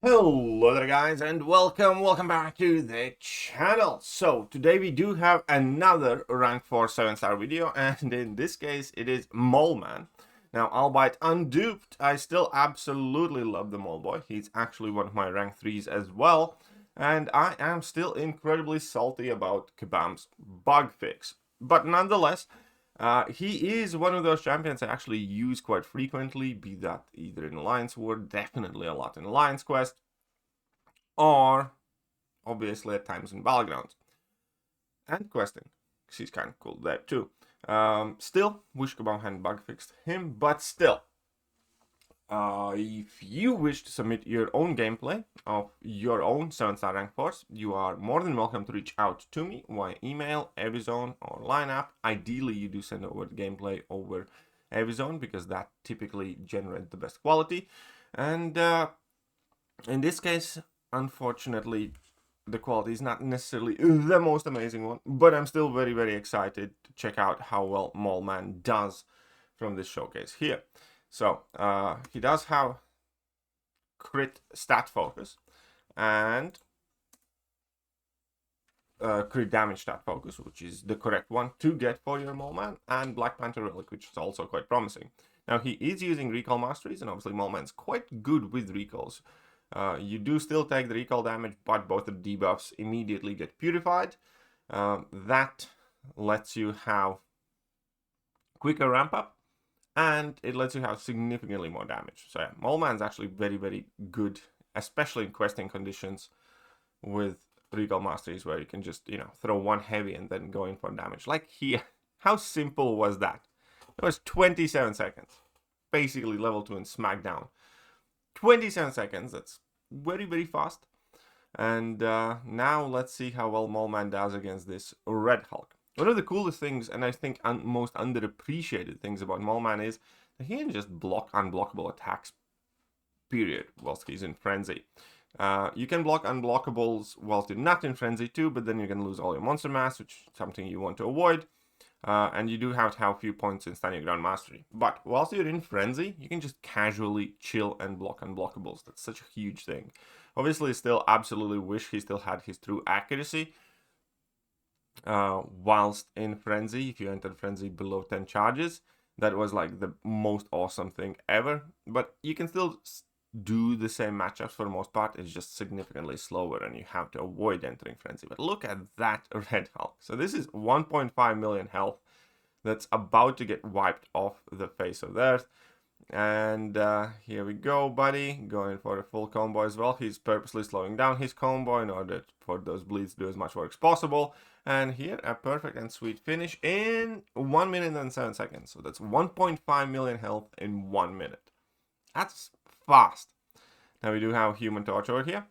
Hello there guys and welcome back to the channel. So today we do have another rank 4 7-star video, and in this case it is Mole Man. Now, albeit unduped, I still absolutely love the Mole Boy. He's actually one of my rank 3s as well, and I am still incredibly salty about Kabam's bug fix. But nonetheless, he is one of those champions I actually use quite frequently, be that either in Alliance War, definitely a lot in Alliance Quest, or obviously at times in Battlegrounds. And questing, because he's kind of cool there too. Still, wish Kabam hadn't bug fixed him, but still. If you wish to submit your own gameplay of your own 7-star rank force, you are more than welcome to reach out to me via email, Evizone, or line app. Ideally, you do send over the gameplay over Evizone because that typically generates the best quality. And in this case, unfortunately, the quality is not necessarily the most amazing one, but I'm still very excited to check out how well Mole Man does from this showcase here. So, he does have crit stat focus and crit damage stat focus, which is the correct one to get for your Mole Man, and Black Panther Relic, which is also quite promising. Now, he is using recall masteries, and obviously Mole Man's quite good with recalls. You do still take the recall damage, but both of the debuffs immediately get purified. That lets you have quicker ramp up, and it lets you have significantly more damage. So yeah, Mole Man's actually very good, especially in questing conditions with recall masteries, where you can just, throw one heavy and then go in for damage. Like here, how simple was that? It was 27 seconds. Basically level 2 in SmackDown. 27 seconds, that's very fast. And now let's see how well Mole Man does against this Red Hulk. One of the coolest things, and I think most underappreciated things about Mole Man, is that he can just block unblockable attacks, period, whilst he's in Frenzy. You can block unblockables whilst you're not in Frenzy too, but then you're going to lose all your monster mass, which is something you want to avoid. And you do have to have a few points in Standing Ground Mastery. But whilst you're in Frenzy, you can just casually chill and block unblockables. That's such a huge thing. Obviously, still absolutely wish he still had his true accuracy. Whilst in Frenzy, if you entered Frenzy below 10 charges, that was like the most awesome thing ever. But you can still do the same matchups for the most part. It's just significantly slower and you have to avoid entering Frenzy. But look at that Red Hulk. So this is 1.5 million health that's about to get wiped off the face of the earth. And here we go, buddy, going for a full combo as well. He's purposely slowing down his combo in order for those bleeds to do as much work as possible. And here, a perfect and sweet finish in 1 minute and 7 seconds. So that's 1.5 million health in 1 minute. That's fast. Now we do have Human Torch over here.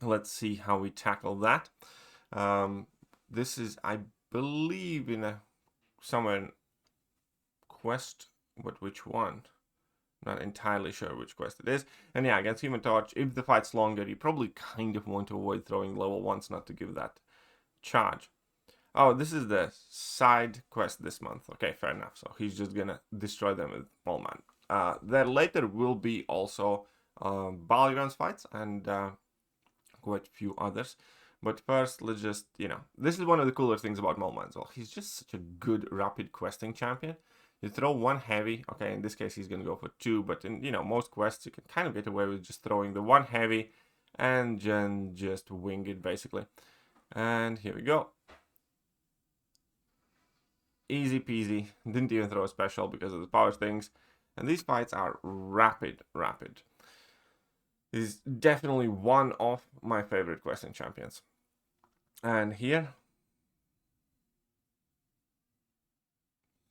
Let's see how we tackle that. This is, I believe, in somewhere in quest, but which one? Not entirely sure which quest it is. And yeah, against Human Torch, if the fight's longer, you probably kind of want to avoid throwing level 1s not to give that charge. Oh, this is the side quest this month. Okay, fair enough. So he's just gonna destroy them with Mole Man. There later will be also Battlegrounds fights and quite a few others. But first, let's just, this is one of the cooler things about Mole Man as well. He's just such a good rapid questing champion. You throw one heavy, okay, in this case he's going to go for 2, but in, most quests you can kind of get away with just throwing the one heavy and then just wing it, basically. And here we go. Easy peasy, didn't even throw a special because of the power things. And these fights are rapid. He's definitely one of my favorite questing champions. And here,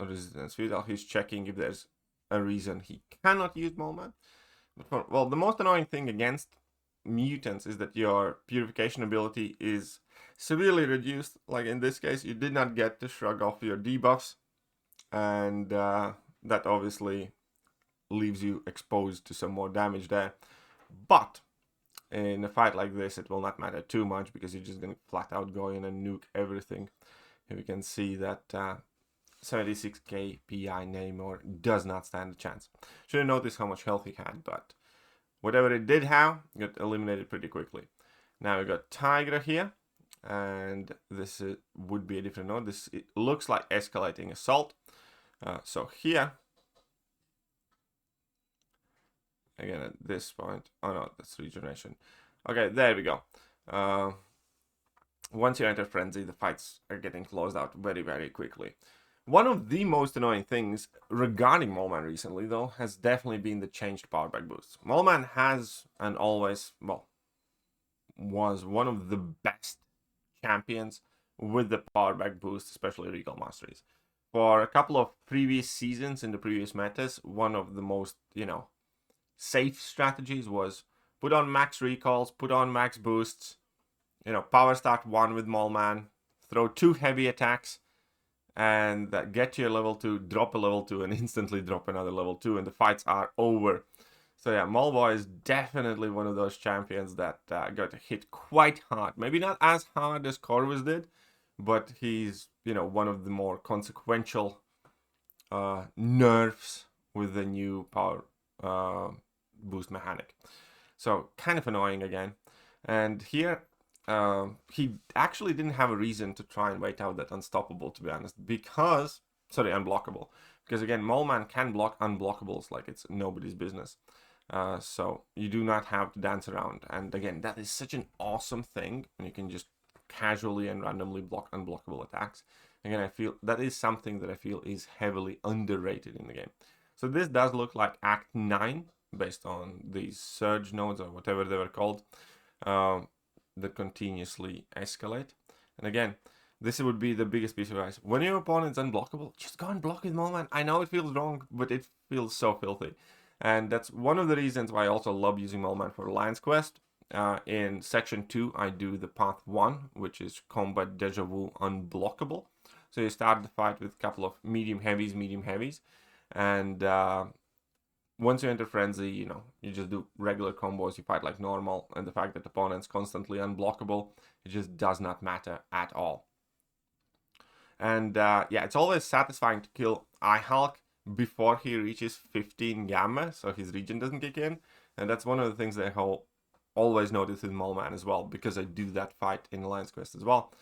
resistance field, he's checking if there's a reason he cannot use Mole Man. But well, the most annoying thing against mutants is that your purification ability is severely reduced. Like in this case, you did not get to shrug off your debuffs, and that obviously leaves you exposed to some more damage there. But in a fight like this, it will not matter too much because you're just going to flat out go in and nuke everything. Here we can see that 76k PI Namor does not stand a chance. Should have noticed how much health he had, but Whatever it did have got eliminated pretty quickly. Now we got Tigra here, and this would be a different node. It looks like escalating assault. So here, again at this point, oh no, that's regeneration. Okay, there we go. Once you enter frenzy, the fights are getting closed out very, very quickly. One of the most annoying things regarding Moleman recently, though, has definitely been the changed power back boosts. Moleman has and always, well, was one of the best champions with the power back boost, especially Recall Masteries. For a couple of previous seasons in the previous metas, one of the most, safe strategies was put on max recalls, put on max boosts, power start 1 with Moleman, throw 2 heavy attacks, and that get you a level 2, drop a level 2, and instantly drop another level 2, and the fights are over. So yeah, Molboy is definitely one of those champions that got hit quite hard. Maybe not as hard as Corvus did, but he's, one of the more consequential nerfs with the new power boost mechanic. So kind of annoying again. And here, he actually didn't have a reason to try and wait out that unstoppable, to be honest, unblockable. Because again, Moleman can block unblockables like it's nobody's business. So you do not have to dance around. And again, that is such an awesome thing. And you can just casually and randomly block unblockable attacks. Again, I feel that is something that I feel is heavily underrated in the game. So this does look like Act 9, based on these surge nodes or whatever they were called, that continuously escalate. And again, this would be the biggest piece of advice. When your opponent's unblockable, just go and block with Moleman. I know it feels wrong, but it feels so filthy. And that's one of the reasons why I also love using Moleman for Lion's Quest. In Section 2, I do the Path 1, which is Combat Deja Vu Unblockable. So you start the fight with a couple of medium heavies, and once you enter Frenzy, you just do regular combos, you fight like normal, and the fact that the opponent's constantly unblockable, it just does not matter at all. And yeah, it's always satisfying to kill iHulk before he reaches 15 gamma, so his regen doesn't kick in. And that's one of the things that I always notice with Moleman as well, because I do that fight in Lion's Quest as well,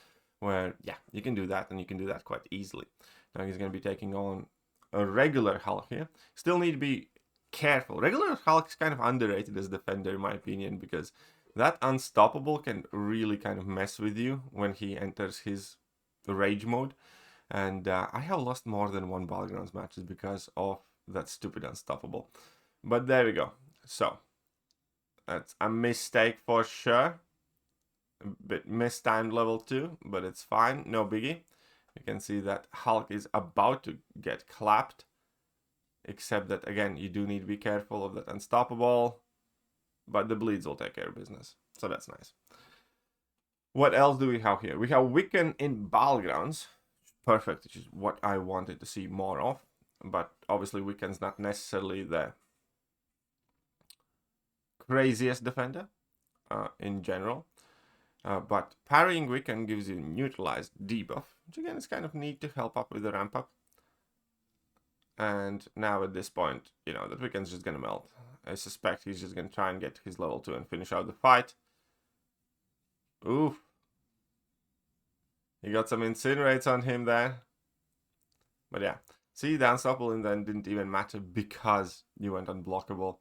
where, yeah, you can do that, and you can do that quite easily. Now he's going to be taking on a regular Hulk here. Still need to be careful. Regular Hulk is kind of underrated as defender, in my opinion, because that unstoppable can really kind of mess with you when he enters his rage mode. And I have lost more than 1 Battlegrounds matches because of that stupid unstoppable. But there we go. So that's a mistake for sure. A bit mistimed level 2, but it's fine, no biggie. You can see that Hulk is about to get clapped, except that again you do need to be careful of that unstoppable, but the bleeds will take care of business, so that's nice. What else do we have here? We have Wiccan in Battlegrounds. Perfect, which is what I wanted to see more of, but obviously Wiccan's not necessarily the craziest defender in general. But parrying Wiccan gives you neutralized debuff, which again is kind of neat to help up with the ramp up. And now at this point, that Wiccan's just gonna melt. I suspect he's just gonna try and get his level 2 and finish out the fight. Oof. He got some incinerates on him there. But yeah, see, the unstoppable in the end didn't even matter because you went unblockable.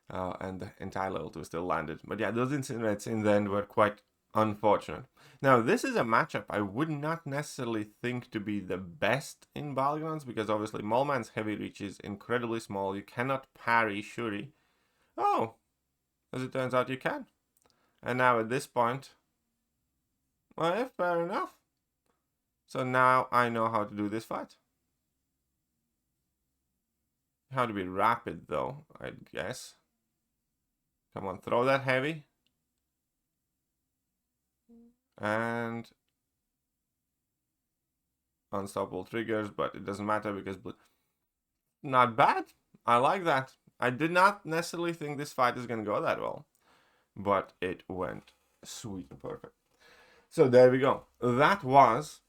And the entire level 2 still landed. But yeah, those incinerates in the end were quite unfortunate. Now, this is a matchup I would not necessarily think to be the best in Battlegrounds, because obviously Moleman's heavy reach is incredibly small. You cannot parry Shuri. Oh, as it turns out, you can. And now at this point, well, yeah, fair enough. So now I know how to do this fight. How to be rapid, though, I guess. Come on, throw that heavy. And unstoppable triggers, but it doesn't matter because not bad. I like that. I did not necessarily think this fight is going to go that well, but it went sweet, perfect. So there we go. That was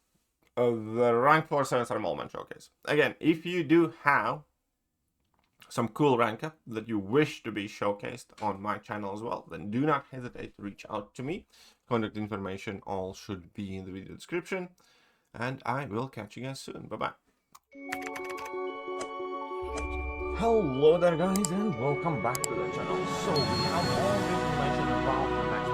the rank 4 7-star Moleman showcase. Again, if you do have some cool rank up that you wish to be showcased on my channel as well, then do not hesitate to reach out to me. Contact information all should be in the video description, and I will catch you guys soon. Bye bye. Hello there guys, and welcome back to the channel. So we have all the information about the